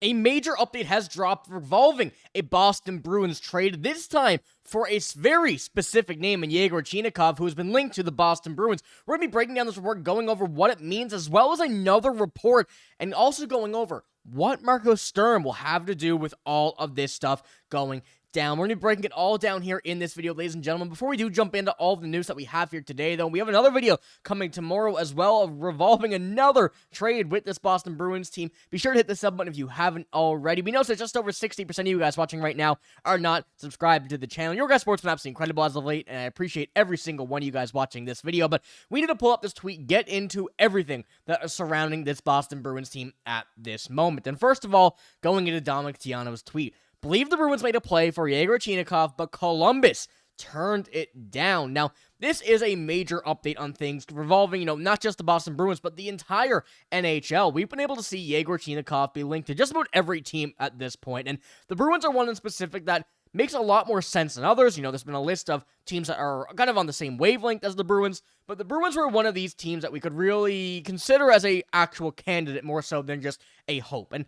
A major update has dropped revolving a Boston Bruins trade, this time for a very specific name in Yegor Chinakhov, who has been linked to the Boston Bruins. We're going to be breaking down this report, going over what it means, as well as another report, and also going over what Marco Sturm will have to do with all of this stuff going down. We're going to be breaking it all down here in this video, ladies and gentlemen. Before we do jump into all the news that we have here today, though, we have another video coming tomorrow as well, revolving another trade with this Boston Bruins team. Be sure to hit the sub button if you haven't already. We know that just over 60% of you guys watching right now are not subscribed to the channel. Your guys' sports been absolutely incredible as of late, and I appreciate every single one of you guys watching this video, but we need to pull up this tweet, get into everything that is surrounding this Boston Bruins team at this moment. And first of all, going into Dominic Tiano's tweet, believe the Bruins made a play for Yegor Chinakhov, but Columbus turned it down. Now, this is a major update on things revolving, not just the Boston Bruins, but the entire NHL. We've been able to see Yegor Chinakhov be linked to just about every team at this point, and the Bruins are one in specific that makes a lot more sense than others. There's been a list of teams that are kind of on the same wavelength as the Bruins, but the Bruins were one of these teams that we could really consider as a actual candidate more so than just a hope. And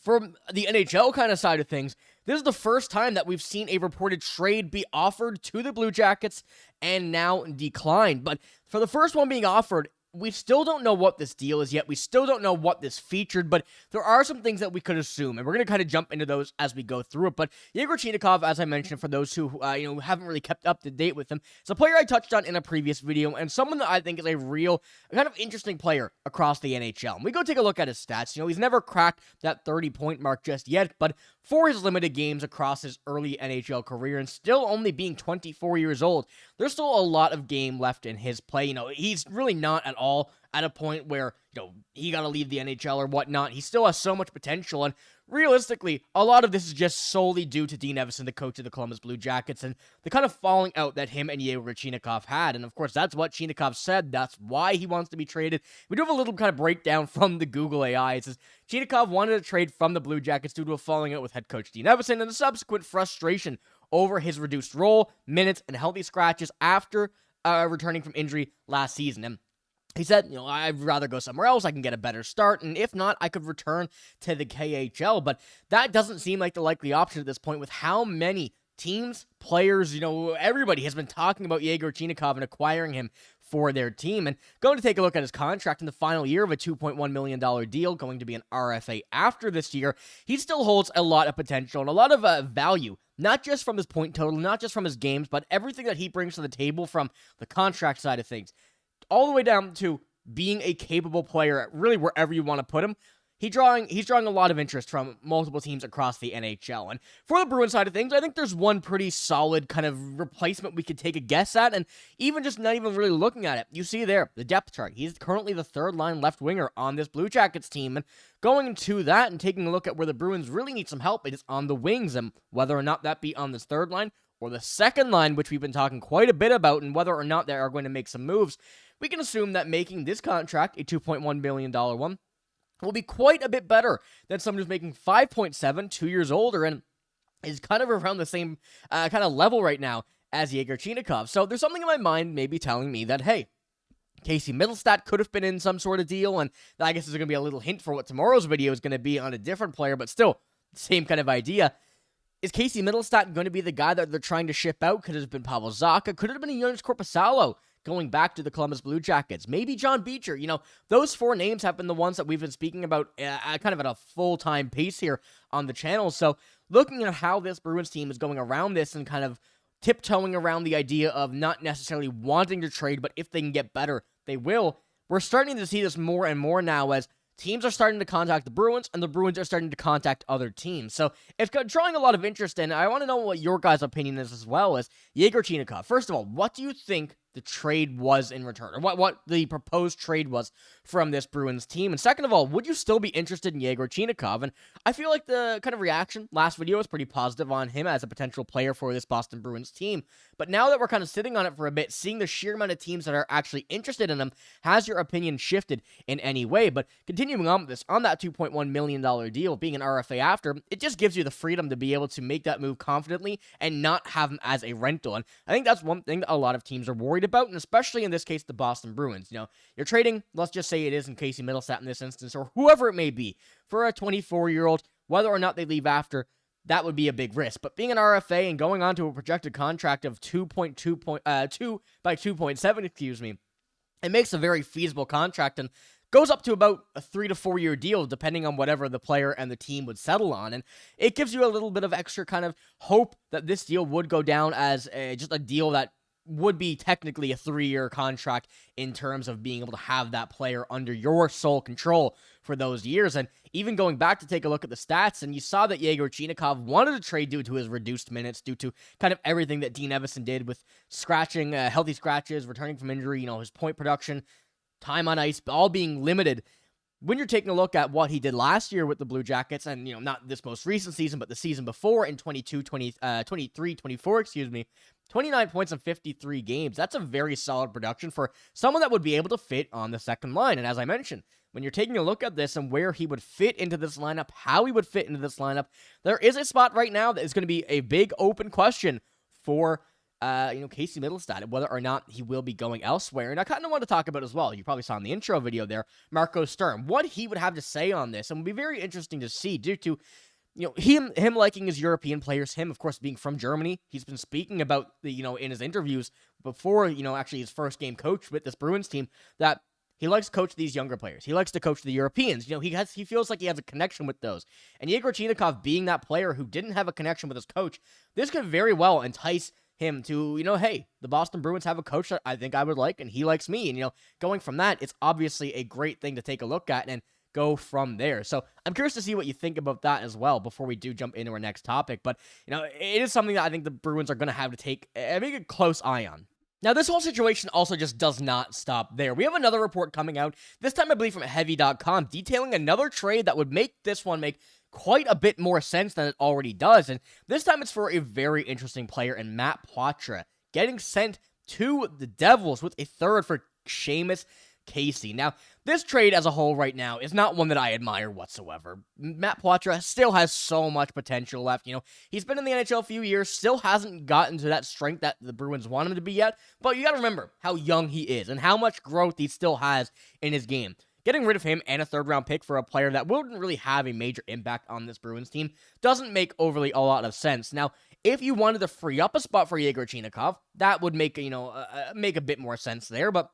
from the NHL kind of side of things, this is the first time that we've seen a reported trade be offered to the Blue Jackets and now declined. But for the first one being offered, we still don't know what this deal is yet. We still don't know what this featured, but there are some things that we could assume, and we're going to kind of jump into those as we go through it. But Yegor Chinakhov, as I mentioned, for those who haven't really kept up to date with him, is a player I touched on in a previous video, and someone that I think is a real, kind of interesting player across the NHL. And we go take a look at his stats. He's never cracked that 30-point mark just yet, but for his limited games across his early NHL career, and still only being 24 years old, there's still a lot of game left in his play. He's really not at all at a point where, he got to leave the NHL or whatnot. He still has so much potential, and realistically, a lot of this is just solely due to Dean Evason, the coach of the Columbus Blue Jackets, and the kind of falling out that him and Yegor Chinakhov had. And of course, that's what Chinakhov said. That's why he wants to be traded. We do have a little kind of breakdown from the Google AI. It says Chinakhov wanted to trade from the Blue Jackets due to a falling out with head coach Dean Evason and the subsequent frustration over his reduced role, minutes, and healthy scratches after returning from injury last season. And he said, I'd rather go somewhere else. I can get a better start, and if not, I could return to the KHL. But that doesn't seem like the likely option at this point with how many teams, players, everybody has been talking about Yegor Chinakhov and acquiring him for their team. And going to take a look at his contract in the final year of a $2.1 million deal, going to be an RFA after this year, he still holds a lot of potential and a lot of value, not just from his point total, not just from his games, but everything that he brings to the table from the contract side of things, all the way down to being a capable player at really wherever you want to put him. He's drawing a lot of interest from multiple teams across the NHL. And for the Bruins side of things, I think there's one pretty solid kind of replacement we could take a guess at, and even just not even really looking at it. You see there, the depth chart. He's currently the third-line left winger on this Blue Jackets team, and going into that and taking a look at where the Bruins really need some help, it is on the wings, and whether or not that be on this third line or the second line, which we've been talking quite a bit about, and whether or not they are going to make some moves, we can assume that making this contract a $2.1 million one will be quite a bit better than someone who's making 5.7, 2 years older, and is kind of around the same kind of level right now as Yegor Chinakhov. So there's something in my mind maybe telling me that, hey, Casey Mittelstadt could have been in some sort of deal, and I guess there's going to be a little hint for what tomorrow's video is going to be on a different player, but still, same kind of idea. Is Casey Mittelstadt going to be the guy that they're trying to ship out? Could it have been Pavel Zacha? Could it have been a Jonas Korpisalo going back to the Columbus Blue Jackets? Maybe John Beecher. Those four names have been the ones that we've been speaking about kind of at a full-time pace here on the channel. So looking at how this Bruins team is going around this and kind of tiptoeing around the idea of not necessarily wanting to trade, but if they can get better, they will. We're starting to see this more and more now as teams are starting to contact the Bruins, and the Bruins are starting to contact other teams. So it's drawing a lot of interest, and I want to know what your guys' opinion is as well as Yegor Chinakhov. First of all, what do you think the trade was in return, or what the proposed trade was from this Bruins team? And second of all, would you still be interested in Yegor Chinakhov? And I feel like the kind of reaction last video was pretty positive on him as a potential player for this Boston Bruins team. But now that we're kind of sitting on it for a bit, seeing the sheer amount of teams that are actually interested in him, has your opinion shifted in any way? But continuing on with this, on that $2.1 million deal, being an RFA after, it just gives you the freedom to be able to make that move confidently and not have him as a rental. And I think that's one thing that a lot of teams are worried about, and especially in this case, the Boston Bruins. You're trading, let's just say, say it isn't Casey Middlestat in this instance, or whoever it may be, for a 24-year-old, whether or not they leave after, that would be a big risk. But being an RFA and going on to a projected contract of 2 by 2.7, it makes a very feasible contract and goes up to about a 3 to 4 year deal, depending on whatever the player and the team would settle on. And it gives you a little bit of extra kind of hope that this deal would go down as just a deal that would be technically a 3-year contract in terms of being able to have that player under your sole control for those years. And even going back to take a look at the stats, and you saw that Yegor Chinakhov wanted to trade due to his reduced minutes, due to kind of everything that Dean Evason did with scratching, healthy scratches, returning from injury, his point production, time on ice, all being limited. When you're taking a look at what he did last year with the Blue Jackets, and, not this most recent season, but the season before in 23-24, 29 points in 53 games. That's a very solid production for someone that would be able to fit on the second line. And as I mentioned, when you're taking a look at this and where he would fit into this lineup, how he would fit into this lineup, there is a spot right now that is going to be a big open question for Casey Middlestat, whether or not he will be going elsewhere. And I kind of want to talk about as well, you probably saw in the intro video there, Marco Sturm, what he would have to say on this, and would be very interesting to see due to him liking his European players, him, of course, being from Germany. He's been speaking about, in his interviews before, actually his first game coach with this Bruins team, that he likes to coach these younger players. He likes to coach the Europeans. He feels like he has a connection with those. And Yegor Chinakhov being that player who didn't have a connection with his coach, this could very well entice him to, hey, the Boston Bruins have a coach that I think I would like, and he likes me. And, going from that, it's obviously a great thing to take a look at and go from there. So I'm curious to see what you think about that as well before we do jump into our next topic. But, it is something that I think the Bruins are going to have to take a close eye on. Now, this whole situation also just does not stop there. We have another report coming out, this time I believe from Heavy.com, detailing another trade that would make this one make quite a bit more sense than it already does. And this time it's for a very interesting player in Matt Poitras, getting sent to the Devils with a third for Seamus Casey. Now, this trade as a whole right now is not one that I admire whatsoever. Matt Poitras still has so much potential left. He's been in the NHL a few years, still hasn't gotten to that strength that the Bruins want him to be yet, but you gotta remember how young he is and how much growth he still has in his game. Getting rid of him and a third-round pick for a player that wouldn't really have a major impact on this Bruins team doesn't make overly a lot of sense. Now, if you wanted to free up a spot for Yegor Chinakhov, that would make, make a bit more sense there, but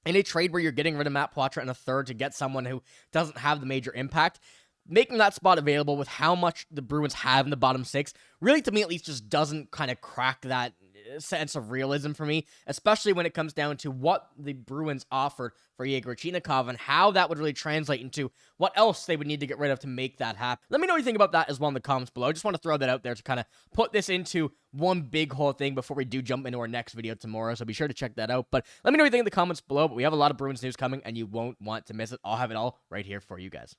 in a trade where you're getting rid of Matt Poitras and a third to get someone who doesn't have the major impact, making that spot available with how much the Bruins have in the bottom six, really, to me at least, just doesn't kind of crack that sense of realism for me, especially when it comes down to what the Bruins offered for Yegor Chinakhov and how that would really translate into what else they would need to get rid of to make that happen. Let me know what you think about that as well in the comments below. I just want to throw that out there to kind of put this into one big whole thing before we do jump into our next video tomorrow, so be sure to check that out. But let me know what you think in the comments below, but we have a lot of Bruins news coming and you won't want to miss it. I'll have it all right here for you guys.